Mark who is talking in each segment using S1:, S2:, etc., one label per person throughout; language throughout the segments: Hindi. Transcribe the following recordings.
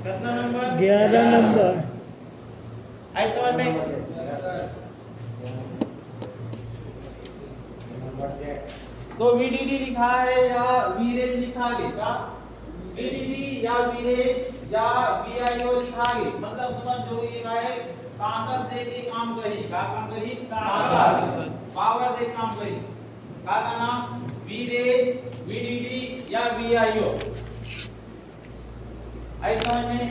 S1: कितना नंबर?
S2: 11 नंबर।
S1: आई समझ में? तो VDD लिखा है या वीरेज लिखा है क्या? VDD या वीरेज या VIO लिखा है, मतलब समझ जो ये का है ताकत दे के काम करी, का काम करी, ताकत पावर दे काम करी, का नाम वीरेज, VDD या VIO। आई समझ में?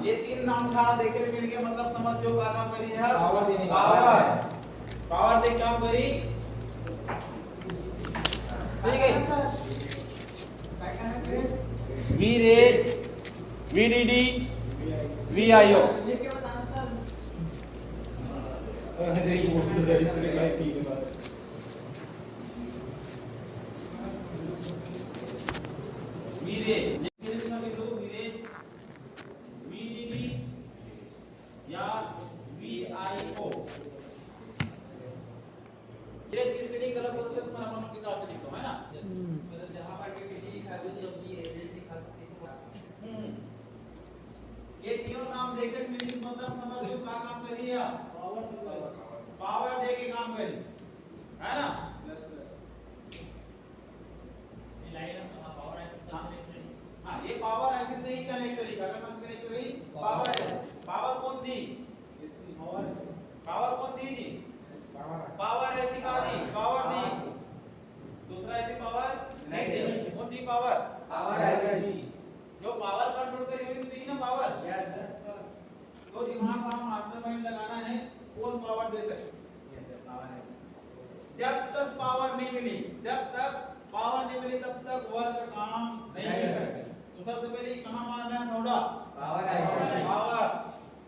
S1: ये तीन नाम था देखे मिल के मतलब समझ जो का काम करी है पावर दे काम करी, ठीक है। वीरेज, VDD, VIO। वीरेज VDD या VIO। ये किस रीडिंग गलत होती है तो मैं अपन के हिसाब से लिखता हूं, है ना? जहां पर के लिखा है वो जब भी एवरेज लिखा सकते हैं। ये तीनों नाम देखकर मीनिंग मतलब समझ लो क्या काम करी है, पावर दे के काम करी, है ना? Yes sir. ये लाइन पावर ऐसे कनेक्ट करी, हां ये पावर ऐसे से ही कनेक्ट करी, क्या कनेक्ट करी? पावर पावर कौन दी? पावर कौन दी जी? पावर ऐसी का दी, पावर दी, दूसरा ऐसी पावर नहीं दी, कौन दी पावर? पावर ऐसी दी, जो पावर कंट्रोल करी हुई थी ना पावर। Yes sir. तो दिमाग का मास्टर माइंड लगाना है, कौन पावर दे सकते? जब तक पावर नहीं मिली, जब तक पावर नहीं मिली तब तक वर्क काम नहीं करेगा। तो सबसे पहले कहां मारना है थोड़ा? पावर ऐसी, पावर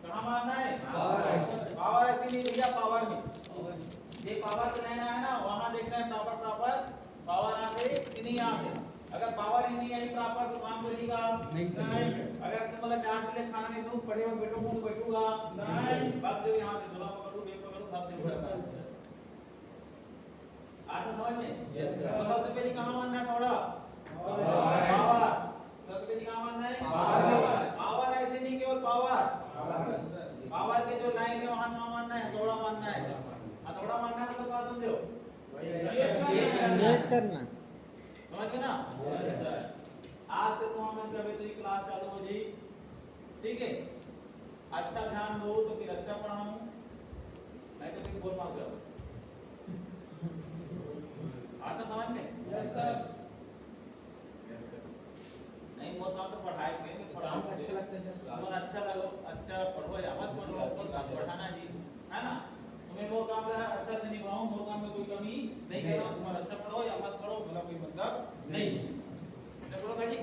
S1: कहां मारना है? पावर ऐसी, पावर ऐसी नहीं भैया, पावर में ये पावर से लेना है ना, वहां देखना है प्रॉपर पावर आ गई कि नहीं आ गई। अगर पावर ही नहीं आई प्रॉपर तो काम करेगा नहीं। अगर तुम बोला चार चले खाना नहीं दूं पड़े हो बैठो कौन बैठूगा नहीं। बात जो यहां से झोला पकड़ू बेग पकड़ू सब देखो आज समझ में। Yes sir. तो सबसे पहले कहां मानना है थोड़ा? पावर। सबसे पहले कहां मानना है? पावर। पावर ऐसे नहीं केवल पावर, पावर के जो लाइन है वहां कहां मानना है? थोड़ा मानना है। थोड़ा मानना है मतलब बात समझो,
S2: चेक करना,
S1: समझ गए ना? Yes sir. आज से तो हमें कभी तो क्लास चालू हो जाएगी, ठीक है? अच्छा ध्यान दो तो फिर अच्छा पढ़ाऊं, नहीं तो फिर बोल मार करो। आता समझ में? Yes sir. नहीं बोल पाओ तो पढ़ाई में पढ़ाओ अच्छा लगता है सर, अच्छा लगो, अच्छा पढ़ो या मत पढ़ो, पढ़ाना जी, है ना? तुम्हें वो काम है अच्छा से निभाऊं, वो काम में कोई कमी नहीं कर रहा हूं, तुम्हारा अच्छा पढ़ो या मत पढ़ो मेरा कोई मतलब नहीं। अच्छा पढ़ो भाई,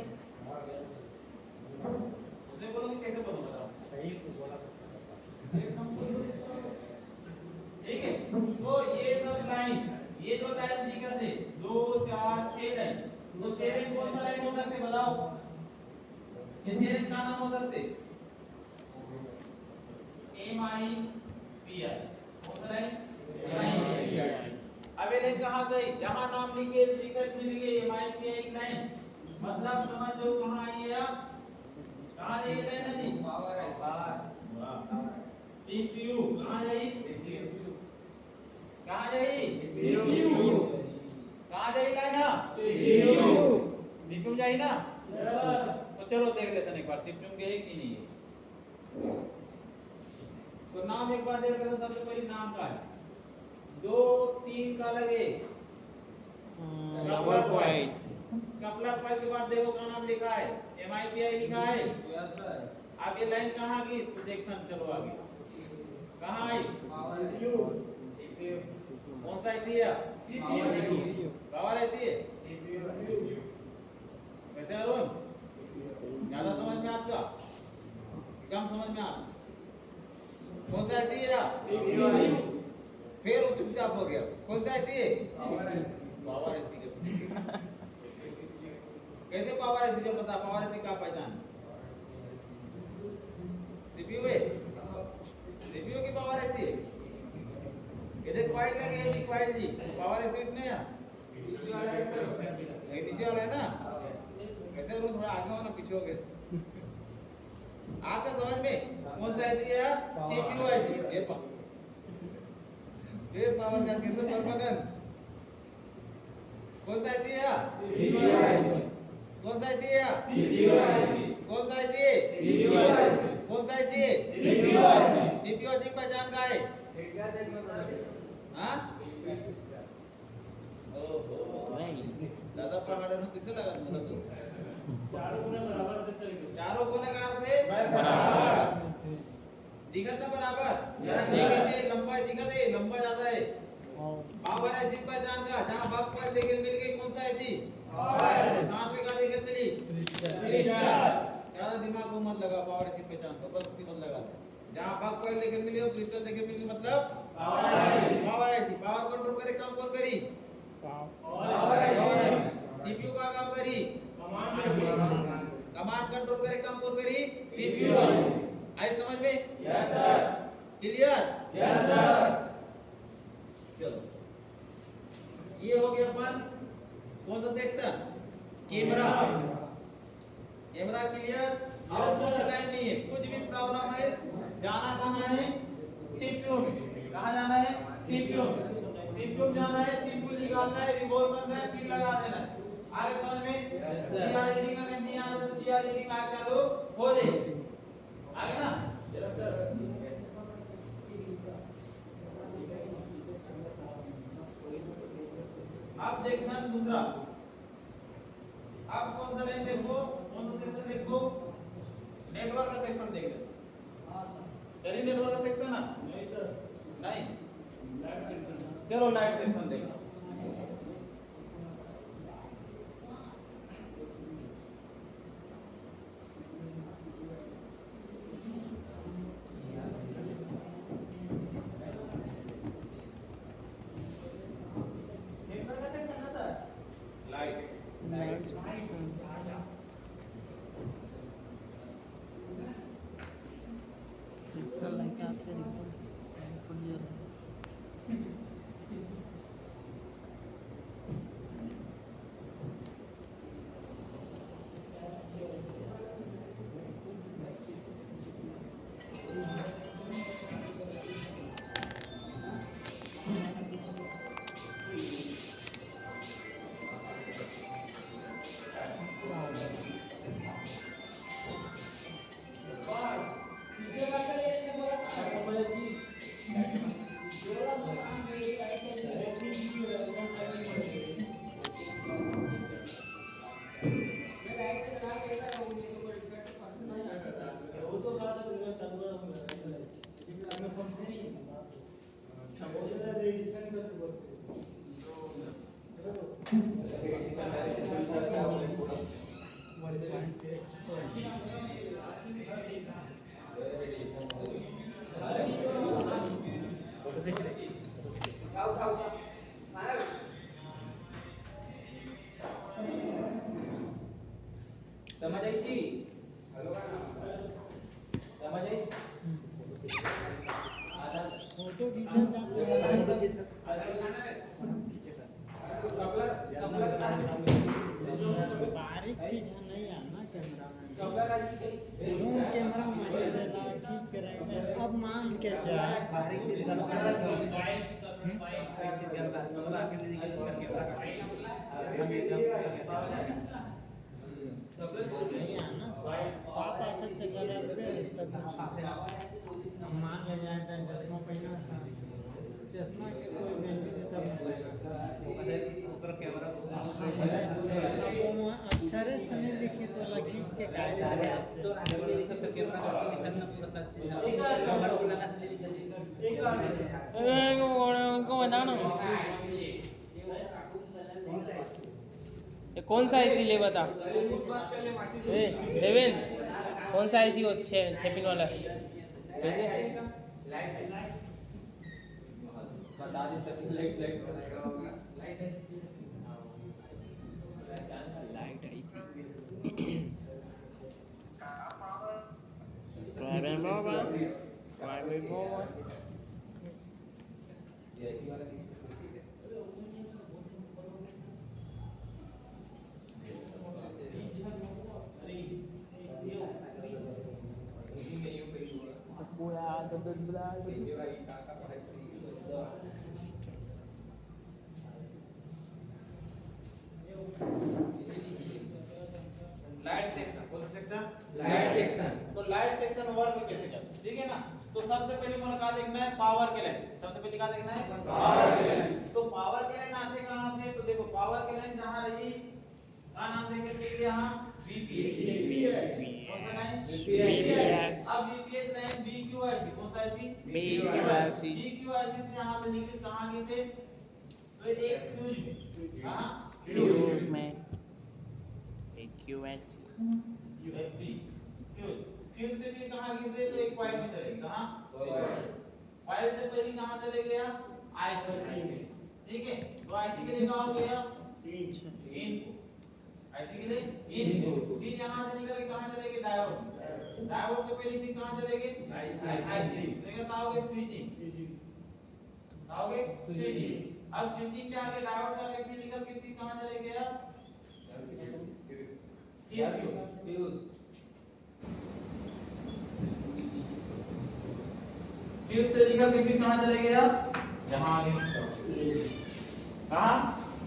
S1: उसने बोलोगे कैसे पढ़ो बताओ? सही बोला, ठीक है? तो ये सब लाइन, ये जो लाइन दिक्कत है 2 4 6 लाइन, तो 6 लाइन कौन सा लाइन हो सकते बताओ? ये 6 लाइन का नाम हो सकते MIPI, कौन सा लाइन? MIPI। अब ये लाइन कहां से? जहां नाम लिखे दिक्कत मिल गई MIPI की लाइन, मतलब समझ लो कहां आई है? कहां आई ये लाइन जी? पावर है पावर, CPU कहां आई? CPU कहां आई? CPU कहां आई लाइन ना? CPU जाई ना? तो चलो देख लेते हैं एक बार CPU गई कि नहीं। तो नाम एक बार देख लेते हैं, सबसे पहले नाम का है 2 3 का लगे कपलर पाइप, कपलर पाइप के बाद देखो क्या नाम लिखा है? MIPI लिखा है। Yes sir. अब ये लाइन कहां की तो देखना, चलो आगे कहां आई? CPU। कौन सा ऐसी है? CPU। पावर ऐसी है कैसे अरुण? ज्यादा समझ में आता कम समझ में आता? कौन सा ऐसी है? CPU। फिर वो चुपचाप हो गया, कौन सा ऐसी है? पावर ऐसी कैसे पावर ऐसी जब बता, पावर ऐसी का पहचान? CPU है, CPU की पावर ऐसी है। इधर कॉइल लगे हैं जी, कॉइल जी पावर ऐसी इसमें है नीचे वाला है सर, नीचे वाला वाला है ना, ऐसे बोलो थोड़ा आगे हो ना, पीछे हो गए। आता समझ में? कौन सा आईसी है? CPU IC. ये पावर का कैसे परमानेंट? कौन सा आईसी है? CPU IC. कौन सा आईसी है? CPU IC. कौन सा आईसी? CPU IC. कौन सा IC? CPU IC. CPU IC की पहचान क्या है? हाँ? ओहो दादा प्रमाण किसे लगा दूंगा तू? चारों कोने बराबर दिखे। चारों कोने का अर्थ है बराबर। दिखा था बराबर? ये कैसे लंबा दिखा दे, लंबा ज्यादा है। पावर है सिर्फ पहचान का, जहाँ भाग पर देखने मिल गई कौन सा है थी? साथ में का देखने मिली? ज्यादा दिमाग को मत लगा, पावर सिर्फ पहचान का बस मत लगा। जहाँ भाग पर देखने मिली हो क्रिस्टल देखने मिली मतलब पावर है। पावर कंट्रोल करे काम कौन करी? सीपीयू का काम करी। कमांड कंट्रोल करे काम कौन करी? सीपीयू। आई समझ में? Yes sir. Clear? Yes sir. चलो ये हो गया अपन कौन सा सेक्शन? कैमरा। Camera clear? और कुछ टाइम नहीं है, कुछ भी प्रॉब्लम है जाना कहाँ है? सीपीयू में। कहाँ जाना है? सीपीयू में। सीपीयू जाना है, सीपीयू निकालना है, रिवॉल्व करना है, पिन लगा देना है। आगे समझ में? जीआर रीडिंग अगर नहीं आ रहा तो जीआर रीडिंग आगे चालू हो जाएगी। आगे ना? Yes sir. अब देखना दूसरा। अब कौन सा लाइन देखो? कौन सा सेक्शन देखो? नेटवर्क का सेक्शन देखो। हां सर। टेली नेटवर्क का सेक्शन ना? नहीं सर। नहीं। Light section. चलो लाइट सेक्शन देखो। समझ आई थी? समझ आई? फोटो खींचा बारीक चीज नहीं आना कैमरा में। कैमरा में खींच कर अब मान के चाहे बारीक चीज नहीं आना साफ आता तो गलत मान ले जाए चश्मा पहना चश्मा के कोई वैल्यू तब ऊपर कैमरा अक्षर चने लिखी तो खींच के काट तो कैमरा निकलना पूरा सच
S2: उनको बताना ये कौन सा आईसी ले बता देवेन कौन सा आईसी हो 6 पिन वाला कैसे
S3: बता दे तक light IC
S2: primary mobile
S1: light section, कौन सा सेक्शन?
S3: Light section.
S1: तो लाइट सेक्शन वर्क कैसे करते, ठीक है ना? तो सबसे पहले मुझे क्या देखना है, पावर के लाइन। सबसे पहले क्या देखना है, पावर के लाइन। तो पावर के लाइन आते कहां से, तो देखो पावर के लाइन जहां रही क्या नाम से करते हैं यहां, बीपीएच। कौन सा लाइन, बीपीएच। अब बीपीएच लाइन बीक्यूआईसी, कौन सा आईसी, बीक्यूआईसी। बीक्यूआईसी से यहां से निकली कहां गई थे, तो एक फ्यूज में, कहां,
S2: फ्यूज में, QHC
S1: यूएफपी फ्यूज। फ्यूज से फिर कहां गई थे, तो एक कॉइल में चले, कहां, कॉइल से पहले कहां चले गया, आईसी में, ठीक है? तो आईसी के लिए कहां हो गया, इनपुट। आईसी के लिए इनपुट। फिर यहां से निकल के कहां चले गए, डायोड। डायोड के पहले फिर कहां चले गए, आईसी। तो ये क्या हो गया, स्विचिंग। क्या हो गया, स्विचिंग। अब स्विचिंग के आगे डायोड का आगे फिर निकल के फिर कहां चले गया, फ्यूज। फ्यूज से निकल के फिर कहां चले गया, यहां आगे, कहां,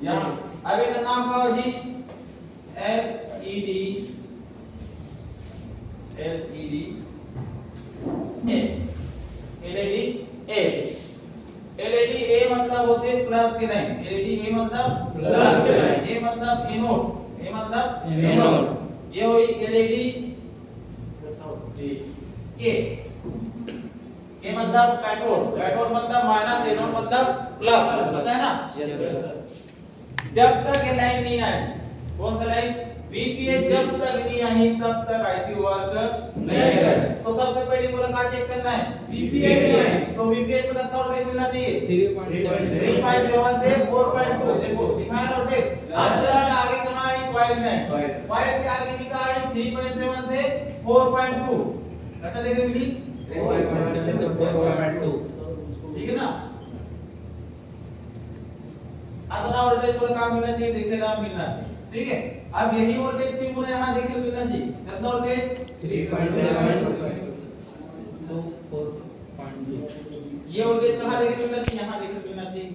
S1: यहां। अब इसका नाम क्या हो जी, एलईडी। एलईडी ए, एलईडी ए। एलईडी ए मतलब होते हैं प्लस के लाइन। एलईडी ए मतलब प्लस के लाइन, ए मतलब एनोड, ए मतलब एनोड। ये हुई एलईडी के। के मतलब कैथोड, कैथोड मतलब माइनस, एनोड मतलब प्लस, पता है ना? जब तक ये लाइन नहीं आई, कौन सा लाइन, बीपीएच, जब तक नहीं आई तब तक आईसी वर्क नहीं करेगा। तो सबसे पहले बोला क्या चेक करना है, बीपीएच लाइन। तो बीपीएच में कितना वोल्टेज मिलना चाहिए, 3.7 से 4.2। देखो डिफाइन वोल्टेज। अब आगे कहां आई, कॉइल में। कॉइल के आगे भी कहां आई, 3.7 से 4.2। कितना देखने मिली, 4.2, ठीक है ना? अब ना वोल्टेज पर काम मिलना चाहिए, देखेगा मिलना चाहिए, ठीक है? अब यही वोल्टेज भी मुझे यहां देखने मिलना चाहिए। कितना वोल्टेज, 3.7 to 4.2। ये वोल्टेज कहां देखने मिलना चाहिए, यहां देखने मिलना चाहिए।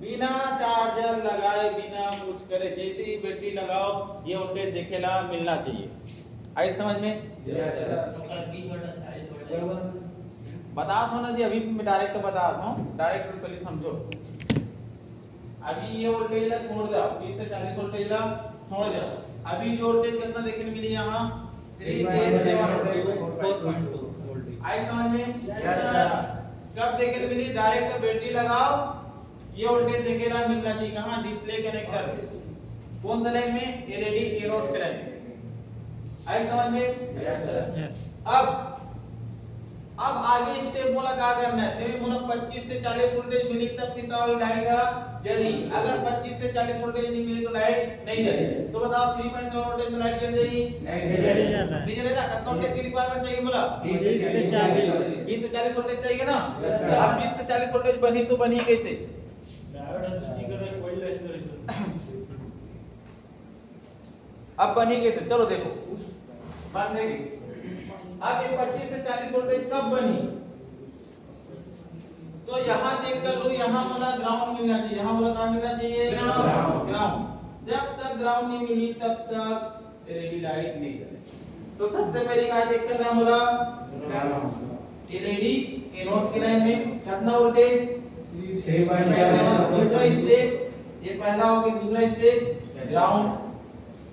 S1: बिना चार्जर लगाए, बिना कुछ करे, जैसे ही बैटरी लगाओ ये वोल्टेज देखेला मिलना चाहिए। आई समझ में? Yes sir. बता दो ना जी, अभी मैं डायरेक्ट बता रहा हूं, डायरेक्ट पहले समझो। अभी ये वोल्टेज ला छोड़ दो, 20 से 40 वोल्टेज ला छोड़ दो। अभी जो वोल्टेज कितना देखने मिली यहां, 3.7 4.2 वोल्टेज। आई समझ में? Yes sir. कब देखने मिली, डायरेक्ट बैटरी लगाओ ये वोल्टेज देखेला मिलना चाहिए। कहां, डिस्प्ले कनेक्टर। कौन सा लाइन में, एलईडी एनोड पे लाइन। आई समझ में? Yes sir. अब आगे स्टेप बोला क्या करना है, सेमी बोला 25 से 40 वोल्टेज मिली तब कितना हुई, लाइट जली। अगर 25 से 40 वोल्टेज नहीं मिली तो लाइट नहीं जली। तो बताओ 3.7 वोल्टेज में लाइट जल जाएगी, नहीं जलेगा। कितना वोल्टेज की रिक्वायरमेंट चाहिए बोला, 20 से 40 वोल्टेज चाहिए ना। अब 20 से 40 वोल्टेज बनी तो बनी कैसे, अब बनी कैसे, चलो देखो बन देगी। अब ये 25 से 40 वोल्टेज कब बनी, तो यहां चेक कर लो, यहां बोला ग्राउंड मिलना चाहिए, यहां बोला क्या मिलना चाहिए, ग्राउंड। जब तक ग्राउंड नहीं मिली तब तक एलईडी लाइट नहीं जलेगी। तो सबसे पहले क्या चेक करना है, बोला एलईडी एनोड की लाइन में कितना वोल्टेज, 3.7। दूसरा स्टेप, ये पहला हो गया, दूसरा स्टेप ग्राउंड,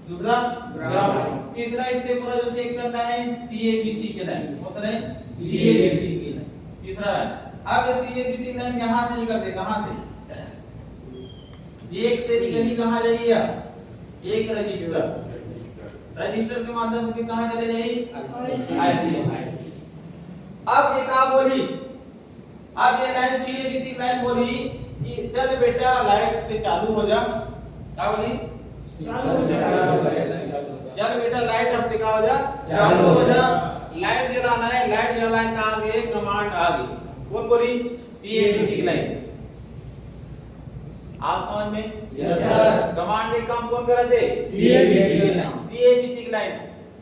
S1: दूसरा ग्राउंड। तीसरा स्टेप पूरा जो चेक करना है सीएबीसी के लाइन, होता है सीएबीसी की लाइन, तीसरा लाइन। अब ये सीएबीसी लाइन यहां से निकलते, कहां से, एक से निकली कहां जाइए, एक रजिस्टर, रजिस्टर के माध्यम से कहां चले जाइए, आईसी। अब ये क्या बोली, अब ये लाइन सीएबीसी लाइन बोली कि चल बेटा लाइट से चालू हो जा, क्या बोली, चल बेटा लाइट अब दिखा हो जा, चालू हो जा। लाइट जलाना है, लाइट जलाए का आगे कमांड आ गई, कौन बोली, सीएबीसी की लाइन। आप समझ में? Yes sir. कमांड के काम कौन कर रहे थे, सीएबीसी की लाइन, सीएबीसी की लाइन।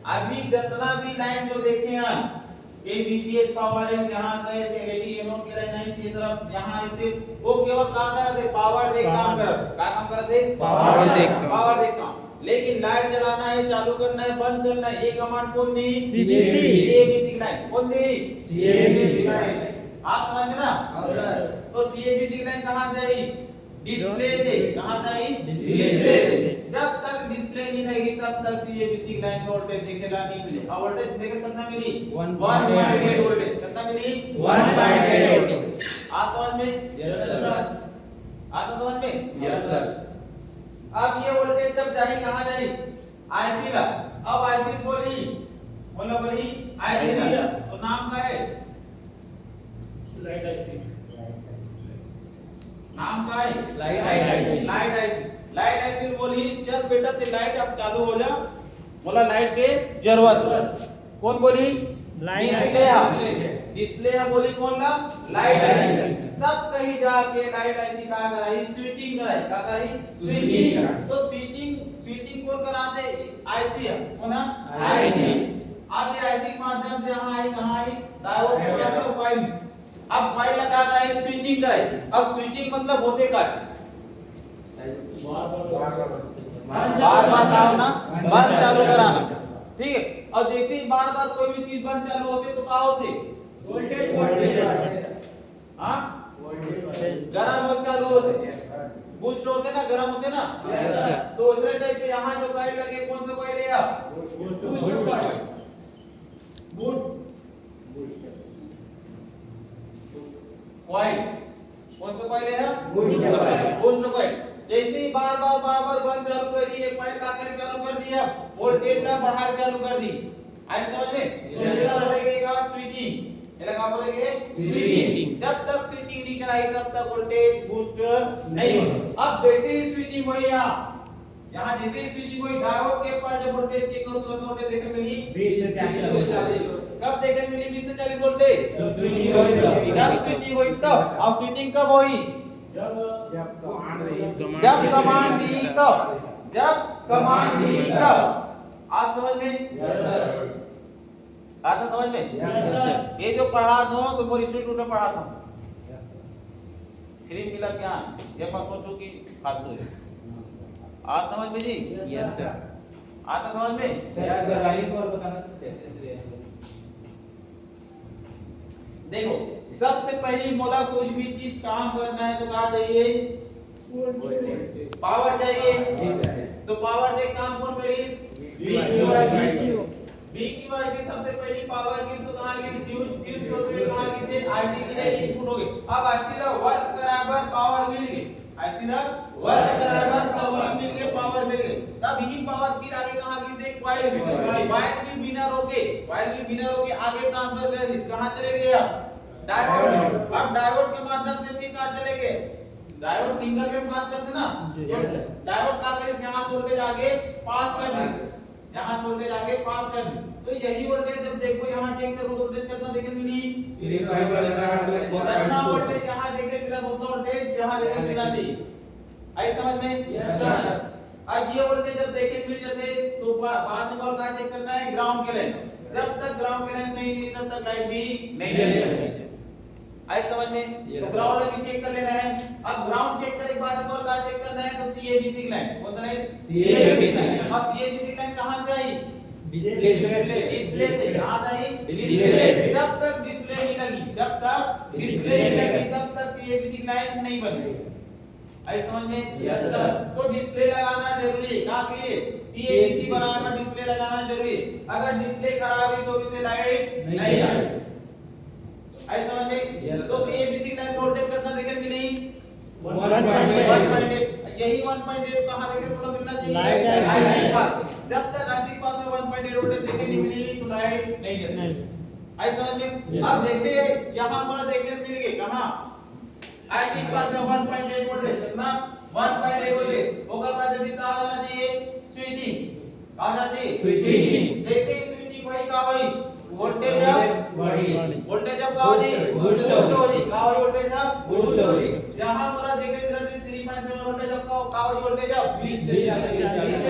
S1: अभी जितना भी लाइन जो देखे हैं ए बीपीएच पावर है यहाँ से एलईडी एनोड के लाइन है इसी तरफ यहाँ इसे वो केवल का करते पावर देख काम करत का काम करते
S2: पावर देख काम।
S1: पावर देख काम। लेकिन लाइट जलाना है चालू करना है बंद करना है ये कमांड कौन दी
S2: CABC
S1: CABC लाइन कौन दी
S2: CABC
S1: आप समझ में ना तो CABC लाइन कहां से आई डिस्प्ले से कहां से आई डिस्प्ले से जब तक डिस्प्ले नहीं रहेगी तब तक CABC लाइन वोल्टेज दिखेगा नहीं मिले और वोल्टेज देखे कितना मिली 1.8 वोल्टेज कितना मिली
S2: 1.8 वोल्टेज।
S1: आप समझ में
S3: यस सर
S1: आप समझ में
S3: यस सर
S1: अब ये वोल्टेज जब जाही कहां जाही आईसी ला अब आईसी बोली आईसी तो नाम क्या है
S2: लाइट आईसी
S1: नाम क्या है
S3: लाइट आईसी
S1: लाइट आईसी बोली चल बेटा ते लाइट अब चालू हो जा बोला लाइट के जरूरत कौन बोली डिस्प्ले है बोली कौन ला लाइट आईसी सब कहीं जाके लाइट आईसी का कराई स्विचिंग कराई का कराई स्विचिंग तो स्विचिंग कौन कराते आईसी है कौन है आईसी अब ये आईसी के माध्यम से यहां आई कहां आई डायोड के माध्यम कॉइल अब कॉइल लगा रहा है स्विचिंग कराई अब स्विचिंग मतलब होते का बार-बार चालू ना बंद चालू कराना ठीक है और जैसे ही बार-बार कोई भी चीज बंद चालू होते तो क्या होते
S2: वोल्टेज
S1: हां गरम हो चालू होते बूस्ट होते ना गरम होते ना तो उसी टाइप पे यहां जो कॉइल लगे कौन सा कॉइल है आप बूट कॉइल कौन सा कॉइल है बूस्ट कॉइल जैसे ही बार-बार बंद चालू करिए कॉइल का कर चालू कर दिया वोल्टेज ना बढ़ा चालू कर दी आई समझ में तो इसका बोलेगा स्विचिंग ये का बोलेंगे स्विचिंग जब तक स्विचिंग नहीं कराई तब तक वोल्टेज बूस्ट नहीं होगा अब जैसे ही स्विचिंग हुई यहां जैसे ही स्विचिंग हुई डायोड के पर जब वोल्टेज चेक करो तो वोल्टेज देखने मिली
S2: 20 से 40
S1: कब देखने मिली 20 से 40 वोल्टेज जब स्विचिंग हुई तब अब स्विचिंग कब हुई जब कमांड दी तब आज समझ में
S3: यस सर
S1: आता समझ में
S2: यस सर
S1: ये जो पढ़ा दो तो मोर इंस्टीट्यूट में पढ़ा था फ्री मिला क्या ये मत सोचो कि फालतू है आज समझ में जी
S2: यस सर
S1: आता समझ में
S3: यस सर लाइन को और बताना कैसे
S1: देखो सबसे पहली मोला कुछ भी चीज काम करना है तो क्या चाहिए पावर चाहिए तो पावर से काम कौन करी बीक्यूआईसी सबसे पहली पावर की तो कहां की फ्यूज हो गई कहां की से आईसी की लिए इनपुट हो गई अब आईसी का वर्क बराबर पावर मिल गई आईसी का वर्क बराबर सब मिल गए पावर मिल गई तब यही पावर फिर आगे कहां की से कॉइल में कॉइल भी बिना रोके आगे ट्रांसफर कर दी कहां चले गए डायोड अब डायोड के माध्यम से फिर कहां चले गए डायोड सिंगल में पास करते ना डायोड का करे यहां वोल्टेज आगे पास कर दी यहां वोल्टेज आगे पास कर दी तो यही वोल्टेज जब देखो यहां चेक करो वोल्टेज कितना देखने मिली 3.5 वोल्टेज यहां देखने मिला दोनों वोल्टेज यहां देखने मिला चाहिए आई समझ में
S3: यस सर
S1: अब ये वोल्टेज जब देखने मिल जाते तो बाद में क्या चेक करना है ग्राउंड के लाइन जब तक ग्राउंड के लाइन सही नहीं तब तक लाइट भी नहीं जलेगी आई समझ में तो ग्राउंड भी चेक कर लेना है अब ग्राउंड चेक करने के बाद और क्या चेक करना है तो CABC लाइन कौन सा है
S3: CABC
S1: और CABC लाइन कहां से आई डिस्प्ले से कहां से आई
S3: डिस्प्ले से
S1: जब तक डिस्प्ले नहीं लगी तब तक CABC लाइन नहीं बनी आई समझ में
S3: यस सर
S1: तो डिस्प्ले लगाना जरूरी है कहां के लिए CABC बराबर डिस्प्ले लगाना जरूरी है अगर डिस्प्ले खराब है तो इसे लाइट नहीं आएगी आई समझ में तो CABC लाइन वोल्टेज कितना देखने भी नहीं 1.8 यही 1.8 कहां देखने को मिलना चाहिए लाइट पास जब तक आईसी पास में 1.8 वोल्टेज देखने नहीं मिली तो लाइट नहीं जलेगी आई समझ में अब जैसे यहां पर देखने मिल गए कहां आईसी पास में 1.8 वोल्टेज कितना 1.8 वोल्टेज होगा बाद में कहां जाना चाहिए स्विचिंग कहां जाना चाहिए स्विचिंग देखते ही स्विचिंग वही का वही वोल्टेज अब वोल्टेज अब का हो जी बूस्ट हो जी का हो वोल्टेज अब बूस्ट हो जी यहां पूरा देखे मेरा 3.7 वोल्टेज अब का हो वोल्टेज अब 20 से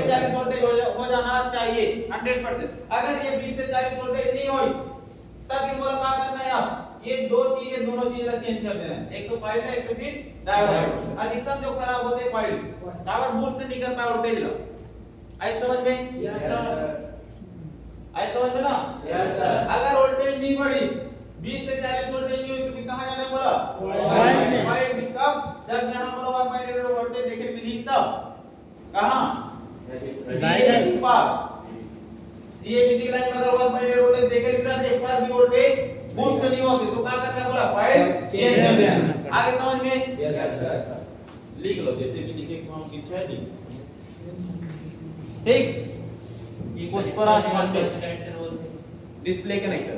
S1: 40 वोल्टेज हो जाना चाहिए 100%। अगर ये 20 से 40 वोल्टेज नहीं होई तब ये बोला क्या करना है आप ये दो चीजें दोनों चीजें चेंज कर देना है एक तो फाइल है एक तो फिर ड्राइवर अधिकतम जो खराब होते हैं फाइल ड्राइवर बूस्ट नहीं कर पाया वोल्टेज ला आई समझ में
S3: यस सर
S1: आई समझ में ना
S3: यस सर
S1: अगर वोल्टेज नहीं बढ़ी 20 से 40 वोल्टेज नहीं हुई तो फिर कहां जाना है बोला फाइल में कब जब यहां पर 1.8 वोल्टेज देखे मिली तब कहां सीएबीसी पास सीएबीसी की लाइन में अगर 1.8 वोल्टेज देखे मिला तो एक बार भी वोल्टेज बूस्ट नहीं होती तो क्या करना है बोला फाइल चेंज कर देना आगे समझ में
S3: यस सर
S1: लिख लो जैसे भी लिखे को हम किस है लिख ठीक उस पर आज डिस्प्ले कनेक्टर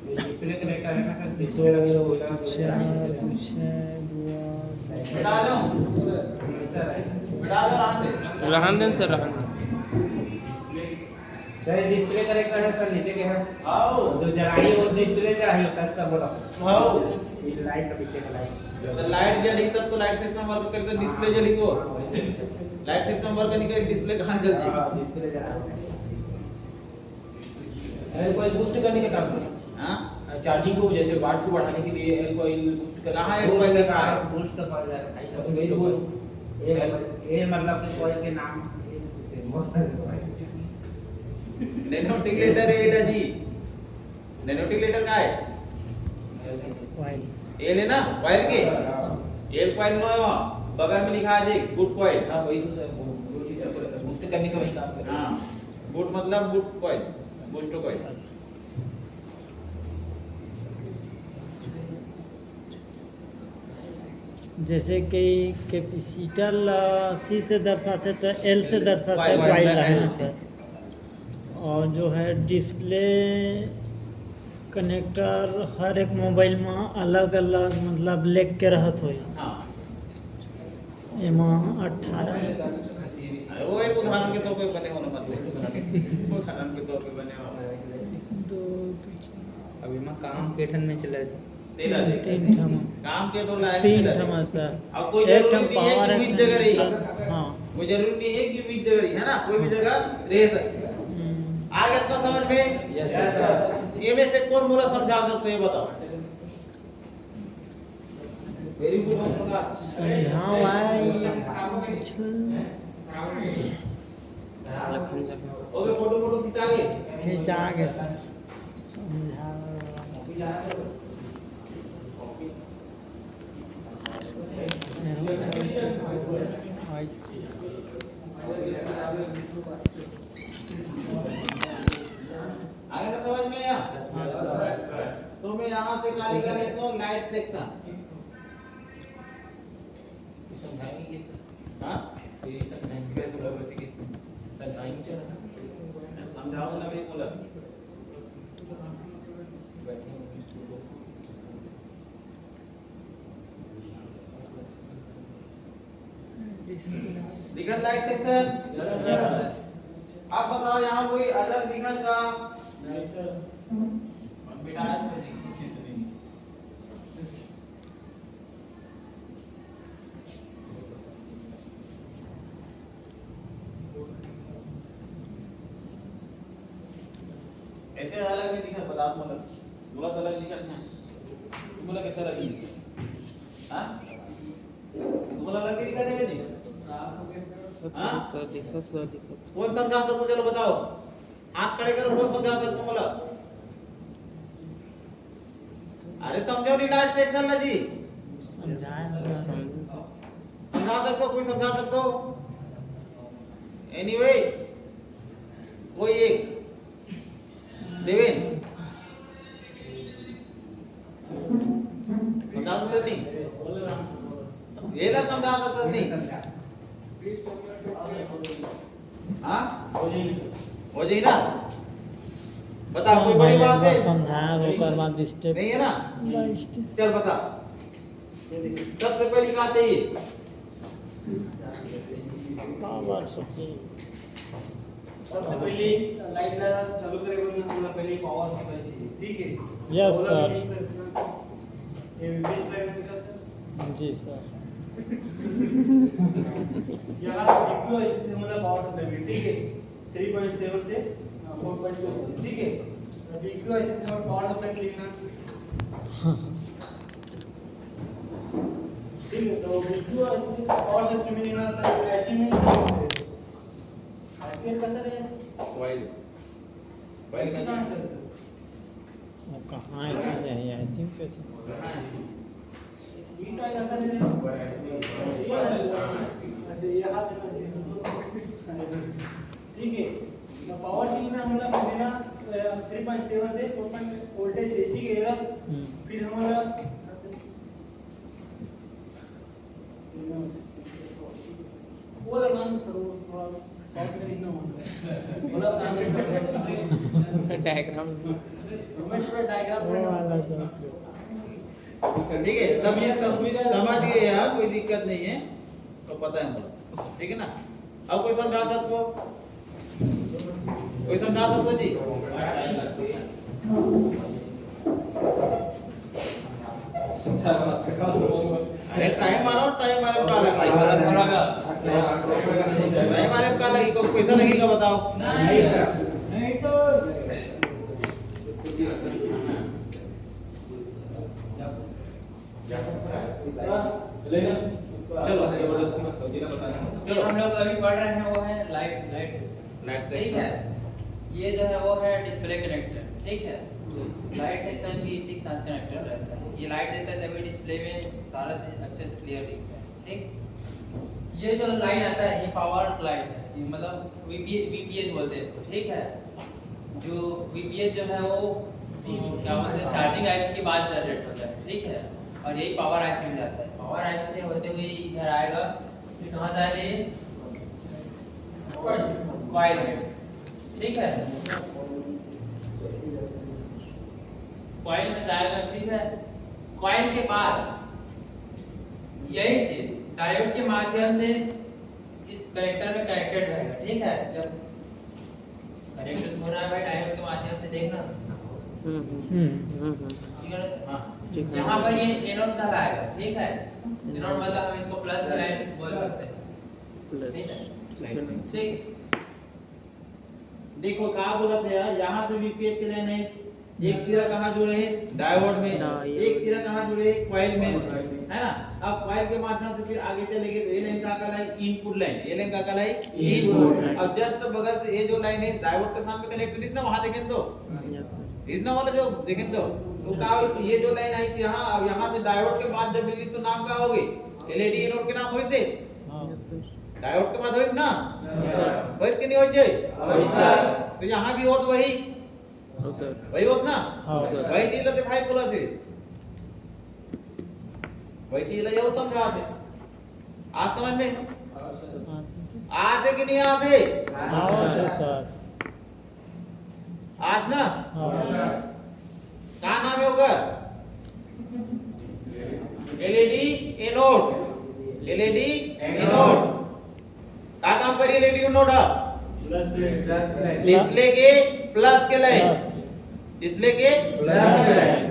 S4: डिस्प्ले कनेक्टर है ना सर डिस्प्ले लगे तो बोला
S1: बिठा दो बिठा दो
S2: रहन सर रहन
S4: सर डिस्प्ले कनेक्टर है सर नीचे के है
S1: आओ
S4: जो जलाई वो डिस्प्ले में रही टच का बोला
S1: आओ
S4: ये लाइट का पीछे का लाइट
S1: तो लाइट जली तब तो लाइट सेक्शन वर्क करते डिस्प्ले जली तो लाइट सेक्शन वर्क नहीं करे डिस्प्ले कहां जलती
S4: डिस्प्ले जला
S3: कोई बूस्ट करने का काम करे
S1: हां
S3: चार्जिंग को जैसे वाट को बढ़ाने के लिए कोई बूस्ट करना
S1: कहां है कोई का
S4: बूस्ट कर जाएगा
S3: तो मेरी बोल
S4: ये मतलब कि कोई के नाम से
S1: नैनोटिक्लेटर है एटा जी नैनोटिक्लेटर का है एल है ना कॉइल के एल कॉइल नो है वहां बगल में लिखा है गुड कॉइल
S3: हां वही तो सर बूस्ट करने का वही काम करता है
S1: हां गुड मतलब गुड कॉइल बूस्ट कॉइल
S5: जैसे कि कैपेसिटर सी से दर्शाते तो एल से दर्शाते हैं
S1: वाई
S5: लाइन से और जो है डिस्प्ले कनेक्टर हर एक मोबाइल में अलग अलग मतलब लेग के रहत हो
S1: हां
S5: एमा 18
S1: वो एक उदाहरण के तौर पे बने होना मतलब उदाहरण के तौर पे बने हो
S5: दो
S4: अभी मैं काम केठन में चला
S1: तेरा
S5: तीन ठम
S1: काम के टोला है
S5: तीन ठम सर
S1: अब कोई
S5: एक
S1: जरूरी
S5: ठम
S1: नहीं है
S5: पावर
S1: कि बीच जगह रही
S5: हाँ
S1: कोई जरूरी नहीं है कि बीच जगह रही है ना कोई भी जगह रह सकती है आगे इतना समझ में
S3: यस सर
S1: ये में से कौन बोला समझा सकते हो ये बताओ वेरी गुड होगा
S5: समझाओ
S2: लखन सर
S1: ओके फोटो खिंचा के
S5: खींचा के सर समझाओ
S1: आगे ना समझ में आया तो मैं यहाँ से खाली कर लेता हूँ लाइट सेक्शन
S3: समझाएंगे ये सर
S1: हाँ
S3: ये समझाएंगे तो लगती कि समझाएंगे चलो
S1: समझाओ ना भाई बोला
S3: बैठे हैं इसको
S1: दिखल लाइट सेक्शन आप बताओ यहाँ कोई अदर दिखल का नहीं सर बेटा ऐसे अलग नहीं दिखा बता बोला तो अलग दिखा तुम बोला कैसा लगी हाँ तुम बोला अलग दिखा नहीं नहीं हाँ
S2: सर दिखो
S1: कौन समझा सकते चलो बताओ हाथ खड़े करो कौन समझा सकते बोला अरे समझो नहीं लाइट सेक्शन ना जी समझा सकते हो कोई समझा सकते हो एनीवे कोई एक देवेन समझा सकते नहीं ये ना समझा सकते नहीं हाँ हो जाएगी ना बताओ कोई बड़ी बात है
S5: समझाया होकर बाद स्टेप
S1: नहीं है ना
S5: बाय स्टेप
S1: चल बता सबसे पहली कहा चाहिए
S5: पावर सप्लाई
S4: सबसे पहले लाइट चालू करे बोलना पहले पावर सप्लाई चाहिए ठीक है
S5: यस सर
S4: ये विशेष लाइट दिखा सर
S5: जी सर
S4: यहाँ इक्विवेलेंस से मतलब पावर सप्लाई ठीक है 3.7 से 4.2 ठीक है BQ IC से और पावर सप्लाई लिखना। ठीक है, तो BQ IC से पावर सप्लाई में लिखना था, IC में IC कैसा है?
S1: वाइल वाइल
S4: IC
S1: का
S4: कहाँ से?
S5: वो कहाँ ऐसे है ऐसे कैसे?
S4: ये का ऐसा नहीं है। ये अच्छा ये हाथ में ठीक है। तो पावर चीज में हमारा लेना 3.7 से 4. वोल्टेज है, ठीक है। फिर हमारा वो लगाना सर, थोड़ा शॉर्ट में लिखना होगा, बोला
S2: डायग्राम
S4: मैं पूरा डायग्राम
S5: वो वाला सब
S1: ठीक है, सब ये सब समझ गए यार, कोई दिक्कत नहीं है, तो पता है मुझे, ठीक है ना। अब कोई समझा सकते, कोई समझा सकते जी? अरे टाइम मारो का लगी, टाइम का लगी, को पैसा लगेगा बताओ?
S4: नहीं सर।
S1: चलो
S6: जो हम लोग अभी पढ़ रहे हैं वो है लाइट सिस्टम, ठीक है। ये जो है वो है डिस्प्ले कनेक्टर, ठीक है। लाइट सेक्शन भी इसी के साथ कनेक्टेड रहता है। ये लाइट देता है तभी डिस्प्ले में सारा चीज अच्छे से क्लियर दिखता है, ठीक। ये जो लाइन आता है ये पावर लाइन है, ये मतलब वीपीएच बोलते हैं इसको, ठीक है। जो वीपीएच जो है वो क्या बोलते हैं, चार्जिंग आईसी के बाद जनरेट होता है, ठीक है। और यही पावर आईसी में जाता है। पावर आईसी से होते हुए इधर आएगा, फिर कहाँ जाएगा ये कॉइल में, ठीक है। कॉइल में जाएगा, ठीक है। कॉइल के बाद यही चीज डायोड के माध्यम से इस कनेक्टर में कनेक्टेड रहेगा, ठीक है। जब कनेक्शन हो रहा है भाई डायोड के माध्यम से, देखना ठीक है ना?
S1: हाँ
S6: यहाँ पर ये एनोड कहलाएगा, ठीक है। एनोड मतलब हम इसको प्लस की लाइन बोल सकते हैं, ठीक है। ठीक,
S1: देखो कहाँ बोला था यार, यहाँ से वीपीएच के लाइन है, एक सिरा कहाँ जुड़े है डायोड में, एक सिरा कहाँ जुड़े है कॉइल में, है ना। अब कॉइल के माध्यम से फिर आगे चलेंगे तो ये लाइन का कहलाए इनपुट लाइन, ये लाइन का कहलाए इनपुट। अब जस्ट बगल से ये जो लाइन है डायोड के साथ में कनेक्टेड है ना, वहां देखें तो इतना वाला जो देखें तो क्या हुई, ये जो लाइन आई थी यहाँ, अब यहाँ से डायोड के बाद जब मिली तो नाम क्या हो गए, एलईडी एनोड के नाम हुए थे। डायोड के बाद होई ना, होई कि नहीं होई जाए, तो यहाँ भी होत वही वही होत ना, वही चीज लते भाई बोला थे, वही चीज ले जाओ समझा थे। आज समझ में आते कि नहीं आते?
S5: सर
S1: आज ना क्या नाम है होगा, एलईडी एनोड, एलईडी एनोड क्या काम करिए एलईडी एनोड, डिस्प्ले के प्लस के लाइन, डिस्प्ले के प्लस के लाइन।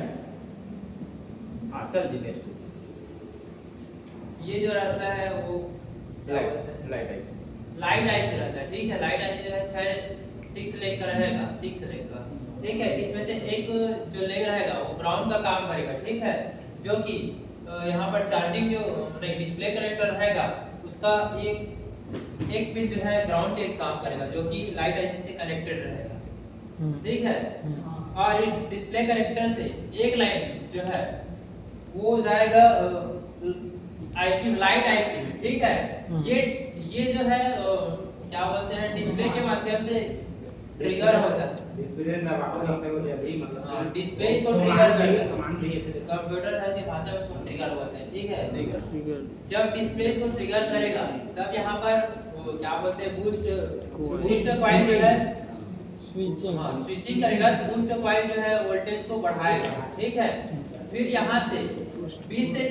S1: हाँ चल जी नेक्स्ट,
S6: ये जो रहता है वो
S1: लाइट आईसी,
S6: लाइट आईसी रहता है, ठीक है। लाइट आईसी जो है 6 लेग का रहेगा, 6 लेग का, ठीक है। इसमें से एक जो लेग रहेगा वो ग्राउंड का काम करेगा, ठीक है। जो कि यहाँ पर चार्जिंग जो नहीं डिस्प्ले कनेक्टर रहेगा उसका एक पिन जो है ग्राउंड के काम करेगा, जो कि लाइट आईसी से कनेक्टेड रहेगा, ठीक है। और ये डिस्प्ले कनेक्टर से एक लाइन जो है वो जाएगा आईसी लाइट आईसी में, ठीक है। ये जो है क्या बोलते हैं, डिस्प्ले के माध्यम से ट्रिगर होता है,
S1: डिस्प्ले ना बात करते हो जल्दी मतलब
S6: डिस्प्ले को ट्रिगर करता है, कंप्यूटर की भाषा में उसको ट्रिगर बोलते हैं, ठीक है। जब डिस्प्ले को ट्रिगर करेगा तब यहाँ पर वो क्या बोलते हैं, बूस्ट कॉइल जो है स्विचिंग करेगा, तो बूस्ट कॉइल जो है वोल्टेज को बढ़ाएगा, ठीक है। फिर यहाँ से 20 से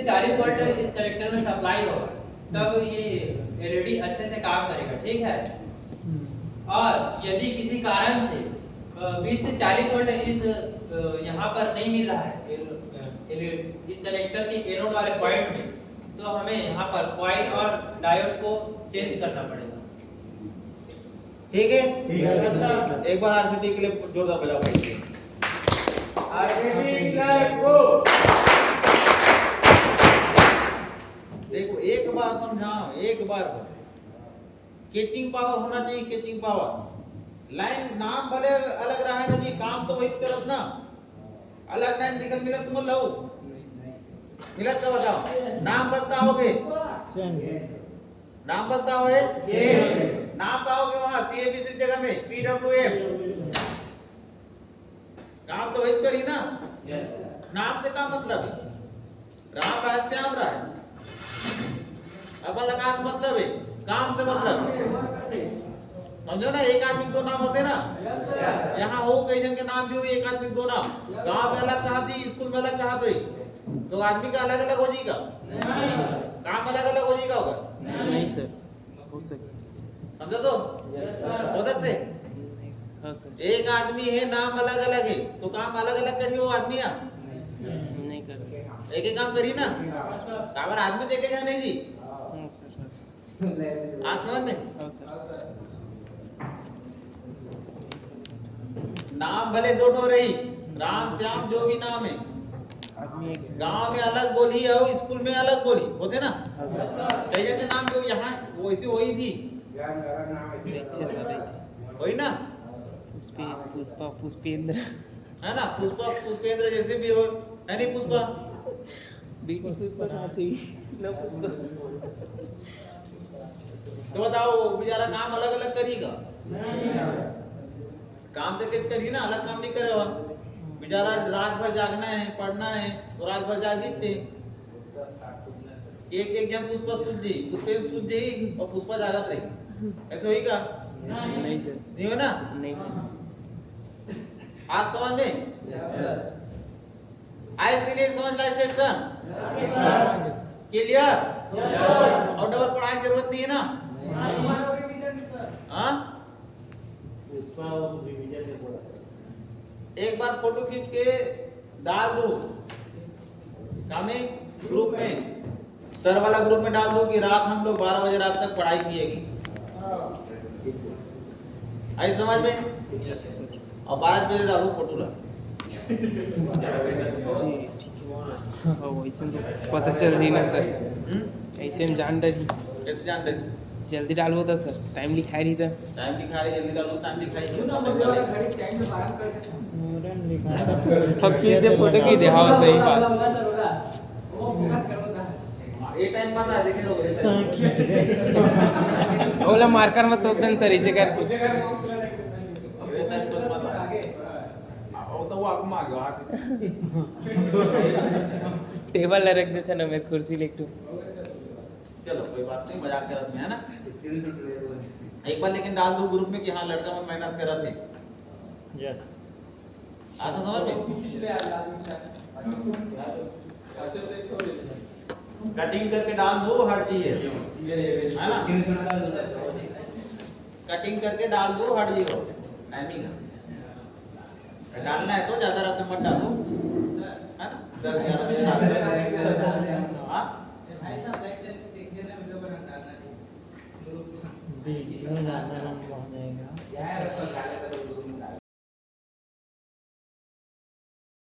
S6: 40 वोल्ट इस कनेक्टर में सप्लाई होगा, तब ये एलईडी अच्छे से काम करेगा, ठीक है। और यदि किसी कारण से 20 से 40 वोल्ट इस यहाँ पर नहीं मिल रहा है इस कनेक्टर के एनोड वाले पॉइंट में, तो हमें यहाँ पर कॉइल और डायोड को चेंज करना पड़ेगा,
S1: ठीक है?
S4: Yes, sir.
S1: एक बार आरसीटी के लिए जोरदार बजाओ भाई। देखो एक बार समझाओ, एक बार कैचिंग पावर होना चाहिए, कैचिंग पावर। लाइन नाम भले अलग रहा है ना जी, काम तो वही करत ना। अलग लाइन दिखल मिलत तुम लो मिलत का बताओ, नाम बताओगे, नाम बताओगे, नाम बताओगे वहां सीएबीसी जगह में पीडब्ल्यूएम, काम तो वही करी ना। नाम से क्या मतलब है? राम राज श्याम राय, अपन लगा मतलब है, काम से मतलब समझो ना। एक आदमी दो नाम होते ना, यहाँ हो कई जन के नाम भी हो, एक आदमी दो नाम। गांव में अलग कहा थी, स्कूल में अलग कहा थी, तो आदमी का अलग अलग हो जाएगा, काम अलग अलग हो जाएगा होगा।
S2: नहीं सर, हो सकता
S1: समझो तो हो सकते।
S2: हाँ सर,
S1: एक आदमी है, नाम अलग अलग है, तो काम अलग अलग करिए वो आदमी ना,
S2: नहीं कर
S1: एक एक काम करिए ना। काबर आदमी देखेगा नहीं जी,
S2: हाँ सर,
S1: आप समझ में।
S2: हाँ सर,
S1: नाम भले दो ठो रही, राम श्याम जो भी नाम है,
S2: आदमी एक
S1: गांव में अलग बोली है और स्कूल में अलग बोली होते ना।
S2: हाँ सर,
S1: कई जगह नाम जो यहाँ वैसे वही भी
S2: देखे था देखे
S1: वही ना,
S2: पुष्पा पुष्पेंद्र
S1: है ना। पुष्पा पुष्पेंद्र जैसे भी हो, है नहीं पुष्पा।
S2: बीटी पुष्पा कहाँ थी ना पुष्पा।
S1: तो बताओ बेचारा काम अलग अलग करेगा, काम तो कित करिए ना, अलग काम नहीं करे हुआ। बेचारा रात भर जागना है, पढ़ना है, तो रात भर जागते। एक एक जन पुष्पा सूझ जी, पुष्पेंद्र सूझ जी और पुष्पा जागत रही, ऐसा ही का
S2: नहीं सर,
S1: नहीं हो ना।
S2: नहीं
S1: आज समझ में आज के लिए समझ लाइक सेट कर क्लियर, और डबल पढ़ाई की जरूरत नहीं है ना। हाँ एक बार फोटो खींच के डाल दो हमें ग्रुप में, सर वाला ग्रुप में डाल दो कि रात हम लोग 12 बजे रात तक पढ़ाई किएगी। आई समझ में।
S2: यस सर,
S1: और 12 बजे डालो फोटो ला।
S2: जी ठीक है। और वैसे तो पता चल रही ना सर, ऐसे हम जान रही
S1: कैसे जान रहे?
S2: जल्दी डालबो था सर, टाइम लिखाई रही था।
S1: टाइम दिखा रही, जल्दी डालो, टाइम दिखाई क्यों ना
S2: अब चीज से फोटो की देखा सही बात।
S1: ये टाइम पता है, देखे लोग
S5: तो खींच दे
S2: ओला मार्कर में तो दिन सर इसे कर
S1: ये टाइम पता है। वो तो वो आपको मांगो हाथ
S2: टेबल ला रख देता ना, मैं कुर्सी लेके
S1: चलो कोई बात नहीं, मजाक करत में है ना। एक बार लेकिन डाल दो ग्रुप में कि हाँ लड़का में मेहनत करत है।
S5: यस
S1: आता समझ में। कटिंग करके डाल दो, हट जाइए, है ना। कटिंग करके डाल दो, हट जाइए, टाइमिंग डालना है तो ज्यादा रात में मत डालो, है ना। 10-11 बजे